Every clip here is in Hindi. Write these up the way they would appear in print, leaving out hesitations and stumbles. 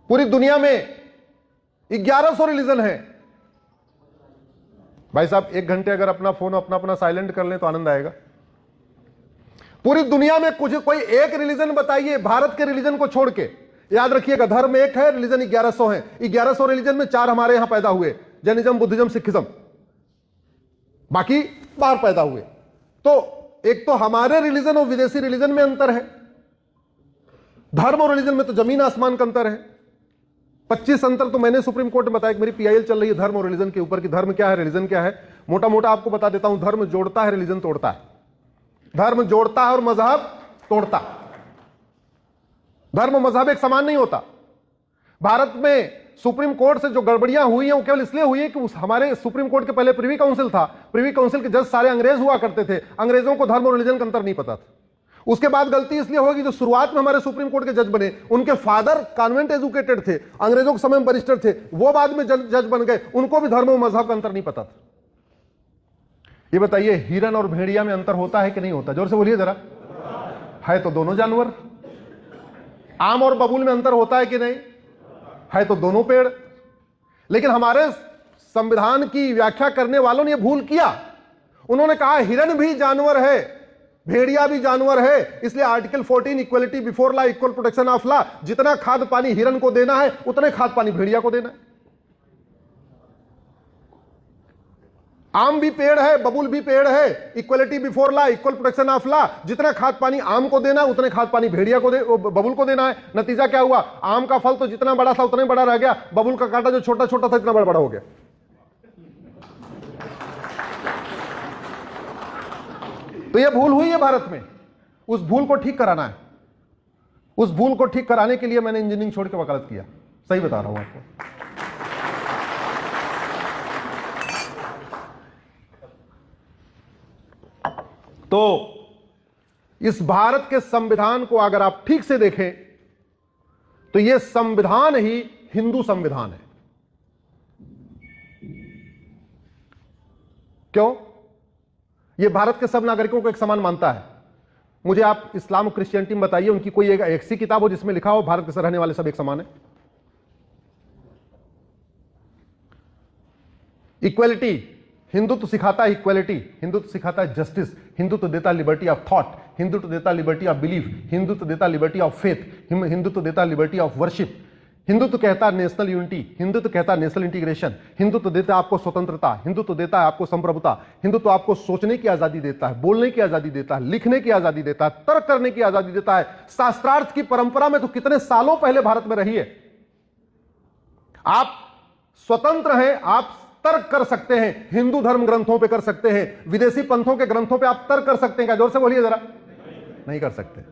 पूरी दुनिया में 1100 रिलीजन है। भाई साहब 1 घंटे अगर अपना फोन अपना साइलेंट कर लें तो आनंद आएगा। पूरी दुनिया में कुछ कोई एक रिलीजन बताइए भारत के रिलीजन को छोड़ के। याद रखिएगा, धर्म एक है, रिलीजन 1100 है। 1100 रिलीजन में 4 हमारे यहां पैदा हुए, जैनिज्म, बुद्धिज्म, सिखिज्म, बाकी बाहर पैदा हुए। तो एक तो हमारे रिलीजन और विदेशी रिलीजन में अंतर है। धर्म और रिलीजन में तो जमीन आसमान का अंतर है। 25 अंतर तो मैंने सुप्रीम कोर्ट में बताया कि मेरी पीआईएल चल रही है धर्म और रिलीजन के ऊपर कि धर्म क्या है, रिलीजन क्या है। मोटा मोटा आपको बता देता हूं, धर्म जोड़ता है, रिलीजन तोड़ता है। धर्म जोड़ता है और मजहब तोड़ता। धर्म मजहब एक समान नहीं होता। भारत में सुप्रीम कोर्ट से जो गड़बड़ियां हुई हैं वो केवल इसलिए हुई है कि हमारे सुप्रीम कोर्ट के पहले प्रिवी काउंसिल था। प्रिवी काउंसिल के जज सारे अंग्रेज हुआ करते थे। अंग्रेजों को धर्म और रिलीजन का अंतर नहीं पता था। उसके बाद गलती इसलिए होगी, जो शुरुआत में हमारे सुप्रीम कोर्ट के जज बने उनके फादर कॉन्वेंट एजुकेटेड थे, अंग्रेजों के समय में बैरिस्टर थे, वो बाद में जज बन गए, उनको भी धर्म और मजहब का अंतर नहीं पता था। ये बताइए, हिरन और भेड़िया में अंतर होता है कि नहीं होता? जोर से बोलिए जरा। है तो दोनों जानवर। आम और बबूल में अंतर होता है कि नहीं? है तो दोनों पेड़। लेकिन हमारे संविधान की व्याख्या करने वालों ने यह भूल किया। उन्होंने कहा हिरन भी जानवर है, भेड़िया भी जानवर है, इसलिए article 14 equality before law, equal protection of law, जितना खाद पानी हिरन को देना है उतने खाद पानी भेड़िया को देना है। आम भी पेड़ है, बबूल भी पेड़ है, equality before law, equal protection of law, जितना खाद पानी आम को देना है उतने खाद पानी भेड़िया को बबूल को देना है। नतीजा क्या हुआ? आम का फल तो जितना बड़ा था उतना बड़ा रह गया, बबूल का कांटा जो छोटा छोटा था इतना बड़ा बड़ा हो गया। तो यह भूल हुई है भारत में। उस भूल को ठीक कराना है। उस भूल को ठीक कराने के लिए मैंने इंजीनियरिंग छोड़ के वकालत किया। सही बता रहा हूं आपको। तो इस भारत के संविधान को अगर आप ठीक से देखें तो यह संविधान ही हिंदू संविधान है। क्यों? यह भारत के सब नागरिकों को एक समान मानता है। मुझे आप इस्लाम और क्रिश्चियनिटी में बताइए, उनकी कोई एक ऐसी किताब हो जिसमें लिखा हो भारत के रहने वाले सब एक समान है? इक्वलिटी, हिंदुत्व सिखाता है इक्वलिटी, हिंदुत्व सिखाता है जस्टिस, हिंदुत्व देता है लिबर्टी ऑफ थॉट, हिंदुत्व देता है लिबर्टी ऑफ बिलीफ, हिंदुत्व देता है लिबर्टी ऑफ फेथ, हिंदुत्व देता है लिबर्टी ऑफ वर्शिप, हिंदुत्व कहता है नेशनल यूनिटी, हिंदुत्व कहता है नेशनल इंटीग्रेशन, हिंदुत्व देता है आपको स्वतंत्रता, हिंदुत्व देता है आपको संप्रभुता, हिंदुत्व आपको सोचने की आजादी देता है, बोलने की आजादी देता है, लिखने की आजादी देता है, तर्क करने की आजादी देता है। शास्त्रार्थ की परंपरा में तो कितने सालों पहले भारत में रही है। आप स्वतंत्र हैं, आप तर्क कर सकते हैं, हिंदू धर्म ग्रंथों पे कर सकते हैं, विदेशी पंथों के ग्रंथों पे आप तर्क कर सकते हैं। क्या? जोर से बोलिए जरा। नहीं कर सकते।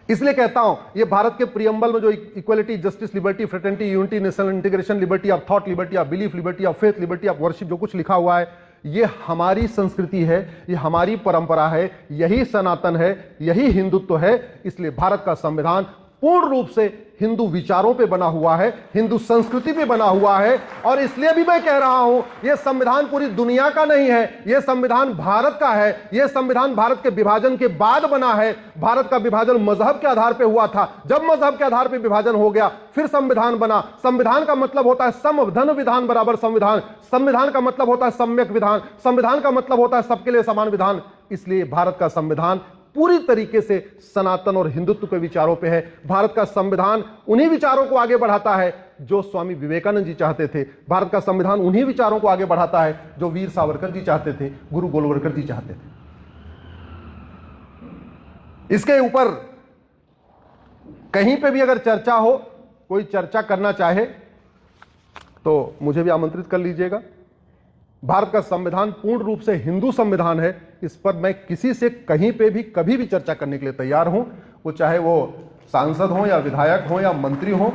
इसलिए कहता हूं, ये भारत के प्रियम्बल में जो equality, justice, liberty, fraternity, unity, national integration, liberty of thought, liberty of belief, liberty of faith, liberty of worship, जो कुछ लिखा हुआ है, ये हमारी संस्कृति है, ये हमारी परंपरा है, यही सनातन है, यही हिंदुत्व है। इसलिए भारत का संविधान पूर्ण रूप से हिंदू विचारों पे बना हुआ है, हिंदू संस्कृति पे बना हुआ है। और इसलिए भी मैं कह रहा हूं, यह संविधान पूरी दुनिया का नहीं है, यह संविधान भारत का है। यह संविधान भारत के विभाजन के बाद बना है। भारत का विभाजन मजहब के आधार पे हुआ था। जब मजहब के आधार पे विभाजन हो गया फिर संविधान बना। संविधान का मतलब होता है समधन विधान बराबर संविधान। संविधान का मतलब होता है सम्यक विधान। संविधान का मतलब होता है सबके लिए समान विधान। इसलिए भारत का संविधान पूरी तरीके से सनातन और हिंदुत्व के विचारों पे है। भारत का संविधान उन्हीं विचारों को आगे बढ़ाता है जो स्वामी विवेकानंद जी चाहते थे। भारत का संविधान उन्हीं विचारों को आगे बढ़ाता है जो वीर सावरकर जी चाहते थे, गुरु गोलवलकर जी चाहते थे। इसके ऊपर कहीं पे भी अगर चर्चा हो, कोई चर्चा करना चाहे तो मुझे भी आमंत्रित कर लीजिएगा। भारत का संविधान पूर्ण रूप से हिंदू संविधान है। इस पर मैं किसी से कहीं पे भी कभी भी चर्चा करने के लिए तैयार हूं, वो चाहे वो सांसद हो या विधायक हो या मंत्री हो।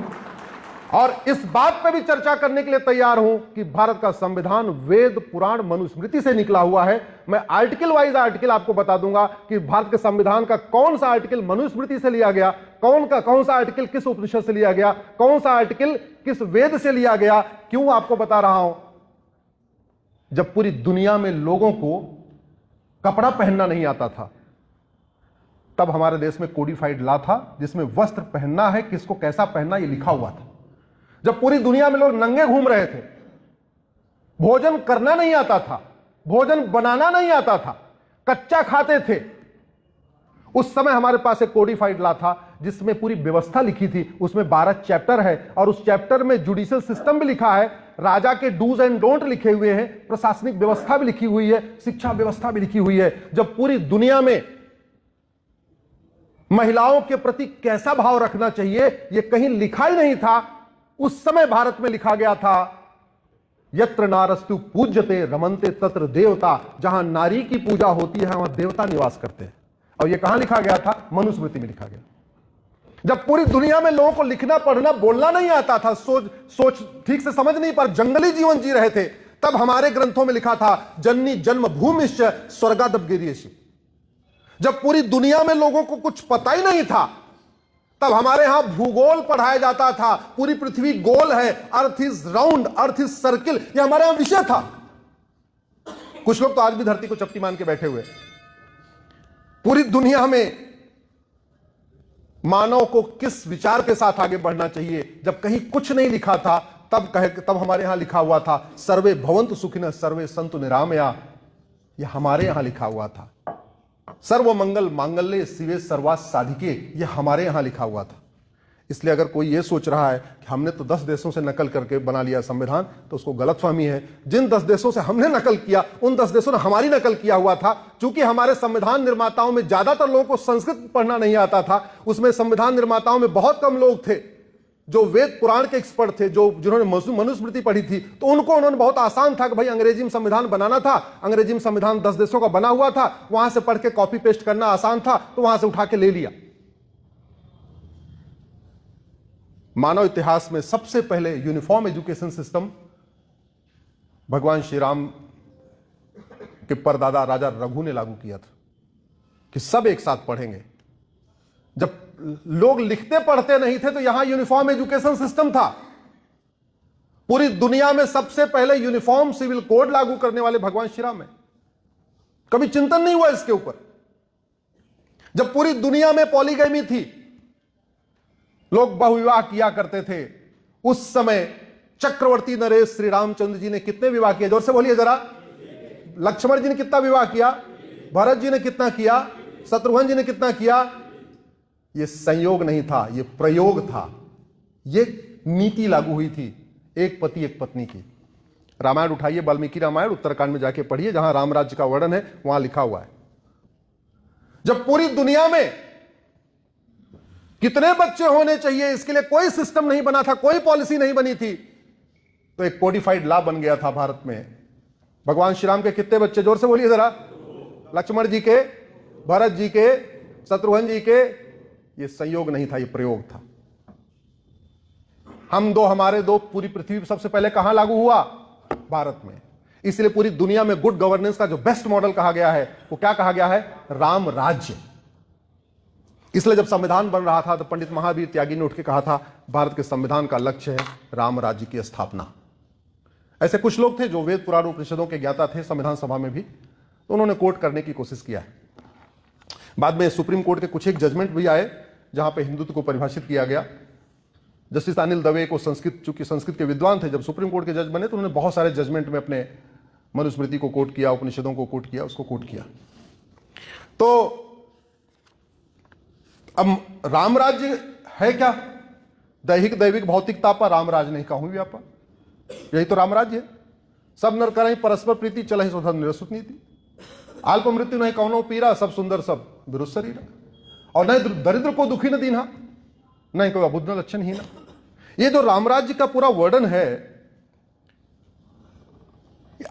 और इस बात पे भी चर्चा करने के लिए तैयार हूं कि भारत का संविधान वेद, पुराण, मनुस्मृति से निकला हुआ है। मैं आर्टिकल वाइज आर्टिकल आपको बता दूंगा कि भारत के संविधान का कौन सा आर्टिकल मनुस्मृति से लिया गया, कौन सा आर्टिकल किस उपनिषद से लिया गया, कौन सा आर्टिकल किस वेद से लिया गया। क्यों आपको बता रहा हूं? जब पूरी दुनिया में लोगों को कपड़ा पहनना नहीं आता था, तब हमारे देश में कोडिफाइड लॉ था जिसमें वस्त्र पहनना है, किसको कैसा पहनना, यह लिखा हुआ था। जब पूरी दुनिया में लोग नंगे घूम रहे थे, भोजन करना नहीं आता था, भोजन बनाना नहीं आता था, कच्चा खाते थे, उस समय हमारे पास एक कोडिफाइड लॉ था जिसमें पूरी व्यवस्था लिखी थी। उसमें 12 चैप्टर है और उस चैप्टर में जुडिशियल सिस्टम भी लिखा है, राजा के डूज एंड डोंट लिखे हुए हैं, प्रशासनिक व्यवस्था भी लिखी हुई है, शिक्षा व्यवस्था भी लिखी हुई है। जब पूरी दुनिया में महिलाओं के प्रति कैसा भाव रखना चाहिए यह कहीं लिखा ही नहीं था, उस समय भारत में लिखा गया था, यत्र नारस्तु पूज्यते रमन्ते तत्र देवता। जहां नारी की पूजा होती है वहां देवता निवास करते हैं। और यह कहां लिखा गया था? मनुस्मृति में लिखा गया। जब पूरी दुनिया में लोगों को लिखना पढ़ना बोलना नहीं आता था, सोच ठीक से समझ नहीं पर जंगली जीवन जी रहे थे, तब हमारे ग्रंथों में लिखा था जननी जन्म भूमिश्च स्वर्गादपगिरीयसी। जब पूरी दुनिया में लोगों को कुछ पता ही नहीं था, तब हमारे यहां भूगोल पढ़ाया जाता था। पूरी पृथ्वी गोल है, earth is round, earth is circle, यह हमारे यहां विषय था। कुछ लोग तो आज भी धरती को चपटी मान के बैठे हुए। पूरी दुनिया में मानव को किस विचार के साथ आगे बढ़ना चाहिए, जब कहीं कुछ नहीं लिखा था, तब हमारे यहां लिखा हुआ था सर्वे भवन्तु सुखिनः सर्वे सन्तु निरामया। यह हमारे यहां लिखा हुआ था। सर्व मंगल मांगल्ये शिवे सर्वार्थ साधिके, यह हमारे यहां लिखा हुआ था। इसलिए अगर कोई यह सोच रहा है कि हमने तो 10 देशों से नकल करके बना लिया संविधान, तो उसको गलतफहमी है। जिन 10 देशों से हमने नकल किया, उन 10 देशों ने हमारी नकल किया हुआ था। चूंकि हमारे संविधान निर्माताओं में ज्यादातर लोगों को संस्कृत पढ़ना नहीं आता था, उसमें संविधान निर्माताओं में बहुत कम लोग थे जो वेद पुराण के एक्सपर्ट थे, जिन्होंने मनुस्मृति पढ़ी थी। तो उन्होंने बहुत आसान था कि भाई अंग्रेजी में संविधान बनाना था, अंग्रेजी में संविधान 10 देशों का बना हुआ था, वहां से पढ़ के कॉपी पेस्ट करना आसान था, तो वहां से उठा के ले लिया। मानव इतिहास में सबसे पहले यूनिफॉर्म एजुकेशन सिस्टम भगवान श्री राम के परदादा राजा रघु ने लागू किया था कि सब एक साथ पढ़ेंगे। जब लोग लिखते पढ़ते नहीं थे तो यहां यूनिफॉर्म एजुकेशन सिस्टम था। पूरी दुनिया में सबसे पहले यूनिफॉर्म सिविल कोड लागू करने वाले भगवान श्री राम है। कभी चिंतन नहीं हुआ इसके ऊपर। जब पूरी दुनिया में पॉलीगैमी थी, लोग बहुविवाह किया करते थे, उस समय चक्रवर्ती नरेश श्री रामचंद्र जी ने कितने विवाह किए? जोर से बोलिए जरा। लक्ष्मण जी ने कितना विवाह किया? भरत जी ने कितना किया? शत्रुघ्न जी ने कितना किया? यह संयोग नहीं था, यह प्रयोग था। यह नीति लागू हुई थी एक पति एक पत्नी की। रामायण उठाइए, वाल्मीकि रामायण उत्तरकांड में जाके पढ़िए, जहां राम राज्य का वर्णन है वहां लिखा हुआ है। जब पूरी दुनिया में कितने बच्चे होने चाहिए इसके लिए कोई सिस्टम नहीं बना था, कोई पॉलिसी नहीं बनी थी, तो एक कोडिफाइड लॉ बन गया था भारत में। भगवान श्री राम के कितने बच्चे? जोर से बोलिए जरा। लक्ष्मण जी के, भरत जी के, शत्रुघ्न जी के। यह संयोग नहीं था, यह प्रयोग था। हम दो, हमारे दो, पूरी पृथ्वी पर सबसे पहले कहां लागू हुआ? भारत में। इसलिए पूरी दुनिया में गुड गवर्नेंस का जो बेस्ट मॉडल कहा गया है वो क्या कहा गया है? राम राज्य। इसलिए जब संविधान बन रहा था तो पंडित महावीर त्यागी ने उठ के कहा था भारत के संविधान का लक्ष्य है राम राज्य की स्थापना। ऐसे कुछ लोग थे जो वेद पुराण उपनिषदों के ज्ञाता थे संविधान सभा में भी, तो उन्होंने कोट करने की कोशिश किया है। बाद में सुप्रीम कोर्ट के कुछ एक जजमेंट भी आए जहां पे हिंदुत्व को परिभाषित किया गया। जस्टिस अनिल दवे को चूंकि संस्कृत के विद्वान थे, जब सुप्रीम कोर्ट के जज बने तो उन्होंने बहुत सारे जजमेंट में अपने मनुस्मृति को कोट किया, उपनिषदों को कोट किया, उसको कोट किया। तो अब राम राज्य है क्या? दैहिक दैविक भौतिकता पर राम राज नहीं कहूं व्यापा, यही तो राम राज्य है। सब नर करहि परस्पर प्रीति, चलहि स्वधर्म निरसुत नीति। अल्प मृत्यु नहीं कौनो पीरा, सब सुंदर सब विरुद्ध शरीर। और नहीं दरिद्र को दुखी न दीन्हा, नहीं कोई अबुद्ध न लक्षण हीना। ये जो राम राज्य का पूरा वर्णन है,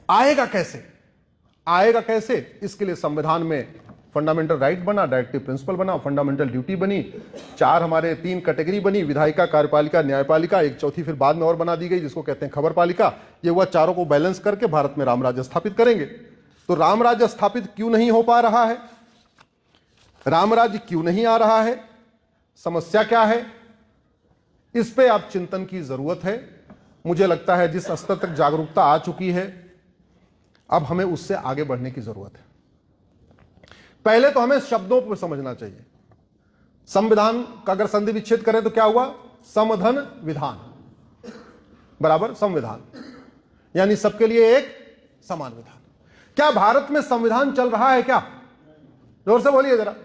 आएगा कैसे? आएगा कैसे? इसके लिए संविधान में फंडामेंटल राइट बना, डायरेक्टिव प्रिंसिपल बना, फंडामेंटल ड्यूटी बनी, 3 कैटेगरी बनी, विधायिका, कार्यपालिका, न्यायपालिका, एक चौथी फिर बाद में और बना दी गई जिसको कहते हैं खबरपालिका। ये हुआ, चारों को बैलेंस करके भारत में राम राज्य स्थापित करेंगे। तो राम राज्य स्थापित क्यों नहीं हो पा रहा है? राम राज्य क्यों नहीं आ रहा है? समस्या क्या है? इस पे आप चिंतन की जरूरत है। मुझे लगता है जिस स्तर तक जागरूकता आ चुकी है, अब हमें उससे आगे बढ़ने की जरूरत है। पहले तो हमें शब्दों पर समझना चाहिए। संविधान का अगर संधि विच्छेद करें तो क्या हुआ? समधन विधान। बराबर संविधान, यानी सबके लिए एक समान विधान। क्या भारत में संविधान चल रहा है क्या? जोर से बोलिए जरा।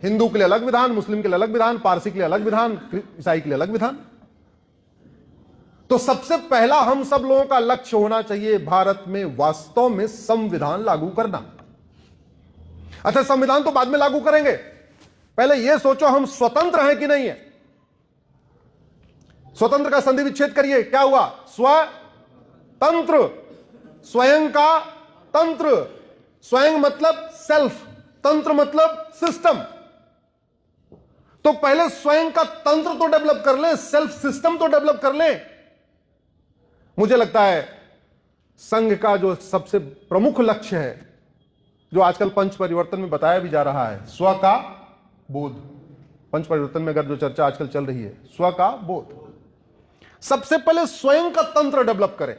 हिंदू के लिए अलग विधान, मुस्लिम के लिए अलग विधान, पारसी के लिए अलग विधान, ईसाई के लिए अलग विधान। तो सबसे पहला हम सब लोगों का लक्ष्य होना चाहिए भारत में वास्तव में संविधान लागू करना। अच्छा, संविधान तो बाद में लागू करेंगे, पहले यह सोचो हम स्वतंत्र हैं कि नहीं है। स्वतंत्र का संधि विच्छेद करिए, क्या हुआ? स्वतंत्र, स्वयं का तंत्र। स्वयं मतलब सेल्फ, तंत्र मतलब सिस्टम। तो पहले स्वयं का तंत्र तो डेवलप कर ले, सेल्फ सिस्टम तो डेवलप कर ले। मुझे लगता है संघ का जो सबसे प्रमुख लक्ष्य है, जो आजकल पंच परिवर्तन में बताया भी जा रहा है, स्व का बोध। पंच परिवर्तन में अगर जो चर्चा आजकल चल रही है, स्व का बोध, सबसे पहले स्वयं का तंत्र डेवलप करें।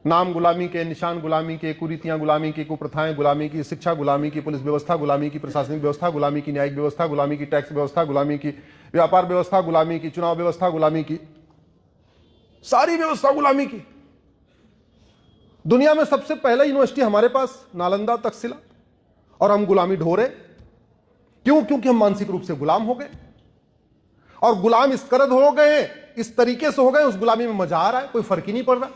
नाम गुलामी के, निशान गुलामी के, कुरीतियां गुलामी की, कुप्रथाएं गुलामी की, शिक्षा गुलामी की, पुलिस व्यवस्था गुलामी की, प्रशासनिक व्यवस्था गुलामी की, न्यायिक व्यवस्था गुलामी की, टैक्स व्यवस्था गुलामी की, व्यापार व्यवस्था गुलामी की, चुनाव व्यवस्था गुलामी की, सारी व्यवस्था गुलामी की। दुनिया में सबसे पहला यूनिवर्सिटी हमारे पास नालंदा तक्षशिला, और हम गुलामी ढोरे। क्यों? क्योंकि हम मानसिक रूप से गुलाम हो गए, और गुलाम इस कदर हो गए, इस तरीके से हो गए, उस गुलामी में मजा आ रहा है, कोई फर्क ही नहीं पड़ रहा।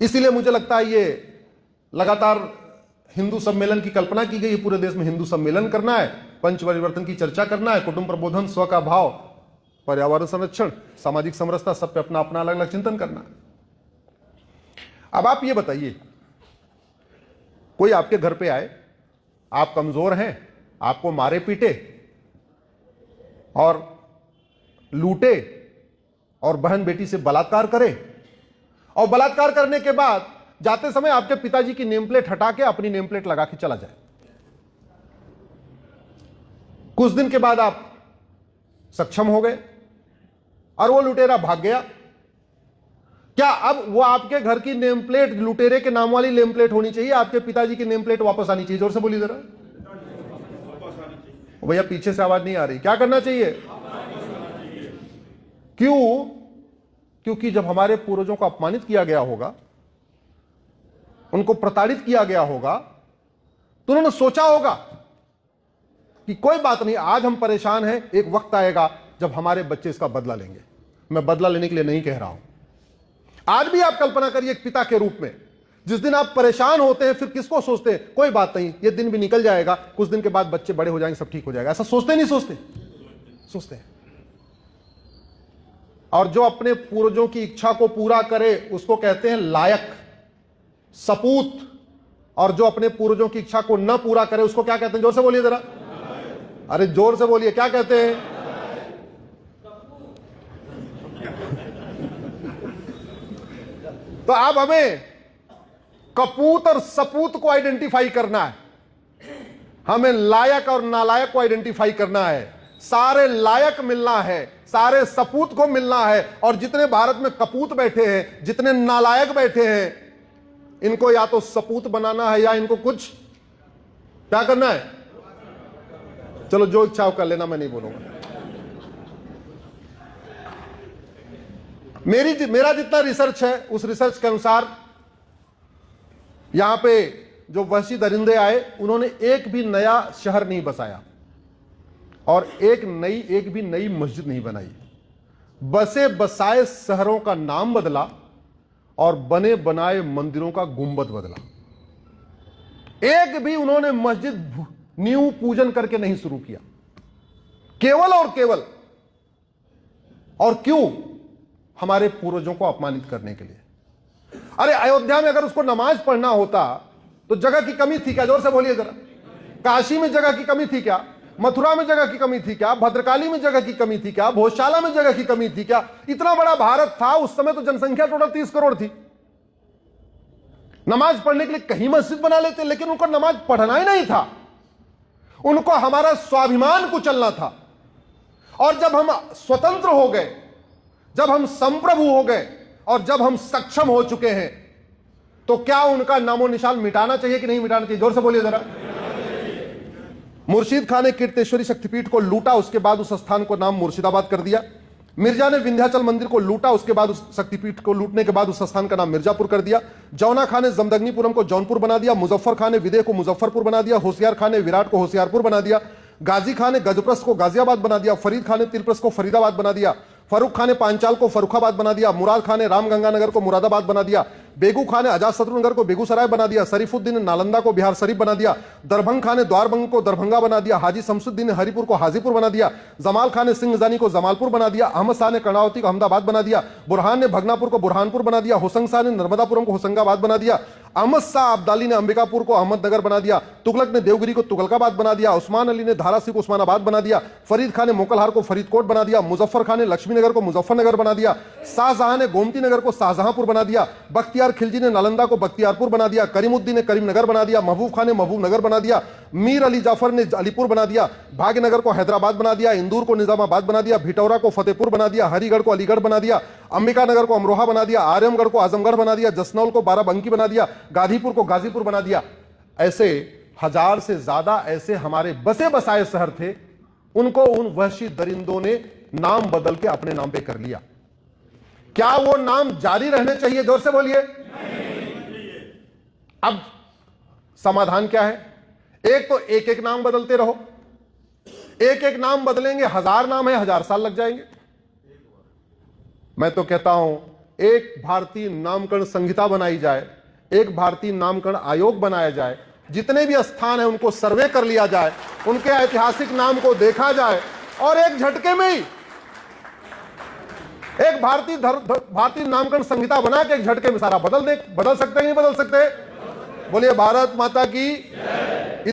इसीलिए मुझे लगता है ये लगातार हिंदू सम्मेलन की कल्पना की गई है, पूरे देश में हिंदू सम्मेलन करना है, पंच परिवर्तन की चर्चा करना है, कुटुंब प्रबोधन, स्व का भाव, पर्यावरण संरक्षण, सामाजिक समरसता, सब पे अपना अपना अलग अलग चिंतन करना है। अब आप ये बताइए, कोई आपके घर पे आए, आप कमजोर हैं, आपको मारे पीटे और लूटे और बहन बेटी से बलात्कार करे, और बलात्कार करने के बाद जाते समय आपके पिताजी की नेम प्लेट हटा के अपनी नेम प्लेट लगा के चला जाए। कुछ दिन के बाद आप सक्षम हो गए और वो लुटेरा भाग गया। क्या अब वो आपके घर की नेम प्लेट लुटेरे के नाम वाली नेम प्लेट होनी चाहिए? आपके पिताजी की नेम प्लेट वापस आनी चाहिए? जोर से बोलिए जरा भैया, पीछे से आवाज नहीं आ रही। क्या करना चाहिए? क्यों? क्योंकि जब हमारे पूर्वजों को अपमानित किया गया होगा, उनको प्रताड़ित किया गया होगा, तो उन्होंने सोचा होगा कि कोई बात नहीं, आज हम परेशान हैं, एक वक्त आएगा जब हमारे बच्चे इसका बदला लेंगे। मैं बदला लेने के लिए नहीं कह रहा हूं। आज भी आप कल्पना करिए एक पिता के रूप में, जिस दिन आप परेशान होते हैं, फिर किसको सोचते हैं? कोई बात नहीं, ये दिन भी निकल जाएगा, कुछ दिन के बाद बच्चे बड़े हो जाएंगे, सब ठीक हो जाएगा। ऐसा सोचते नहीं सोचते? सोचते हैं। और जो अपने पूर्वजों की इच्छा को पूरा करे उसको कहते हैं लायक, सपूत। और जो अपने पूर्वजों की इच्छा को न पूरा करे उसको क्या कहते हैं? जोर से बोलिए जरा। अरे जोर से बोलिए, क्या कहते हैं? तो अब हमें कपूत और सपूत को आइडेंटिफाई करना है, हमें लायक और नालायक को आइडेंटिफाई करना है। सारे लायक मिलना है, सारे सपूत को मिलना है, और जितने भारत में कपूत बैठे हैं, जितने नालायक बैठे हैं, इनको या तो सपूत बनाना है या इनको कुछ क्या करना है। चलो जो इच्छा हो कर लेना, मैं नहीं बोलूंगा। मेरा जितना रिसर्च है उस रिसर्च के अनुसार यहां पे जो वहशी दरिंदे आए, उन्होंने एक भी नया शहर नहीं बसाया और एक भी नई मस्जिद नहीं बनाई। बसे बसाए शहरों का नाम बदला और बने बनाए मंदिरों का गुंबद बदला। एक भी उन्होंने मस्जिद नींव पूजन करके नहीं शुरू किया, केवल और केवल। और क्यों? हमारे पूर्वजों को अपमानित करने के लिए। अरे अयोध्या में अगर उसको नमाज पढ़ना होता तो जगह की कमी थी क्या? जोर से बोलिए जरा। काशी में जगह की कमी थी क्या? मथुरा में जगह की कमी थी क्या? भद्रकाली में जगह की कमी थी क्या? भोजशाला में जगह की कमी थी क्या? इतना बड़ा भारत था उस समय, तो जनसंख्या टोटल 30 करोड़ थी। नमाज पढ़ने के लिए कहीं मस्जिद बना लेते, लेकिन उनको नमाज पढ़ना ही नहीं था, उनको हमारा स्वाभिमान कुचलना था। और जब हम स्वतंत्र हो गए, जब हम संप्रभु हो गए और जब हम सक्षम हो चुके हैं, तो क्या उनका नामो निशान मिटाना चाहिए कि नहीं मिटाना चाहिए? जोर से बोलिए जरा। मुर्शिद खान ने कीर्तेश्वरी शक्तिपीठ को लूटा, उसके बाद उस स्थान को नाम मुर्शिदाबाद कर दिया। मिर्जा ने विंध्याचल मंदिर को लूटा, उसके बाद उस शक्तिपीठ को लूटने के बाद उस स्थान का नाम मिर्जापुर कर दिया। जौना खान ने जमदग्नीपुरम को जौनपुर बना दिया। मुजफ्फर खान ने विदेह को मुजफ्फरपुर बना दिया। होशियार खान ने विराट को होशियारपुर बना दिया। गाजी खान ने गजप्रस्थ को गाजियाबाद बना दिया। फरीद खान ने तिलप्रस्थ को फरीदाबाद बना दिया। फरूख खान ने पांचाल को फरुखाबाद बना दिया। मुराद खान ने रामगंगानगर को मुरादाबाद बना दिया। बेगू खान ने अजातशत्रु नगर को बेगूसराय बना दिया। शरीफुद्दीन ने नालंदा को बिहार शरीफ बना दिया। दरभंग खान ने द्वारबंग को दरभंगा बना दिया। हाजी शमसुद्दीन ने हरिपुर को हाजीपुर बना दिया। जमाल खान ने सिंहजानी को जमालपुर बना दिया। अहमद शाह ने कर्णावती को अहमदाबाद बना दिया। बुरहान ने भगनापुर को बुरहानपुर बना दिया। होशंग शाह ने नर्मदापुरम को होशंगाबाद बना दिया। अहमद शाह अब्दाली ने अंबिकापुर को अहमदनगर बना दिया। तुगलक ने देवगिरी को तुगलकाबाद बना दिया। उस्मान अली ने धारासी को उस्मानाबाद बना दिया। फरीद खान ने मोकलहार को फरीदकोट बना दिया। मुजफ्फर खान ने लक्ष्मीनगर को मुजफ्फरनगर बना दिया। शाहजहां ने गोमती नगर को शाहजहांपुर बना दिया। बख्तियार खिलजी ने नालंदा को बख्तियारपुर बना दिया। करीमुद्दीन ने करीमनगर बना दिया। महबूब खान ने महबूबनगर बना दिया। मीर अली जाफर ने अलीपुर बना दिया। भाग्यनगर को हैदराबाद बना दिया। इंदौर को निजामाबाद बना दिया। भिटौरा को फतेहपुर बना दिया। हरिगढ़ को अलीगढ़ बना दिया। अंबिकानगर को अमरोहा बना दिया। आर्यमगढ़ को आजमगढ़ बना दिया। जसनौल को बाराबंकी बना दिया। गाजीपुर को गाजीपुर बना दिया। ऐसे 1000 से ज्यादा ऐसे हमारे बसे बसाए शहर थे, उनको उन वहशी दरिंदों ने नाम बदल के अपने नाम पे कर लिया। क्या वो नाम जारी रहने चाहिए? जोर से बोलिए। अब समाधान क्या है? एक तो एक एक नाम बदलते रहो। एक एक नाम बदलेंगे, 1000 नाम है, 1000 साल लग जाएंगे। मैं तो कहता हूं एक भारतीय नामकरण संहिता बनाई जाए, एक भारतीय नामकरण आयोग बनाया जाए, जितने भी स्थान है उनको सर्वे कर लिया जाए, उनके ऐतिहासिक नाम को देखा जाए और एक झटके में ही एक भारतीय नामकरण संहिता बना के एक झटके में सारा बदल सकते हैं, नहीं बदल सकते? बोलिए भारत माता की।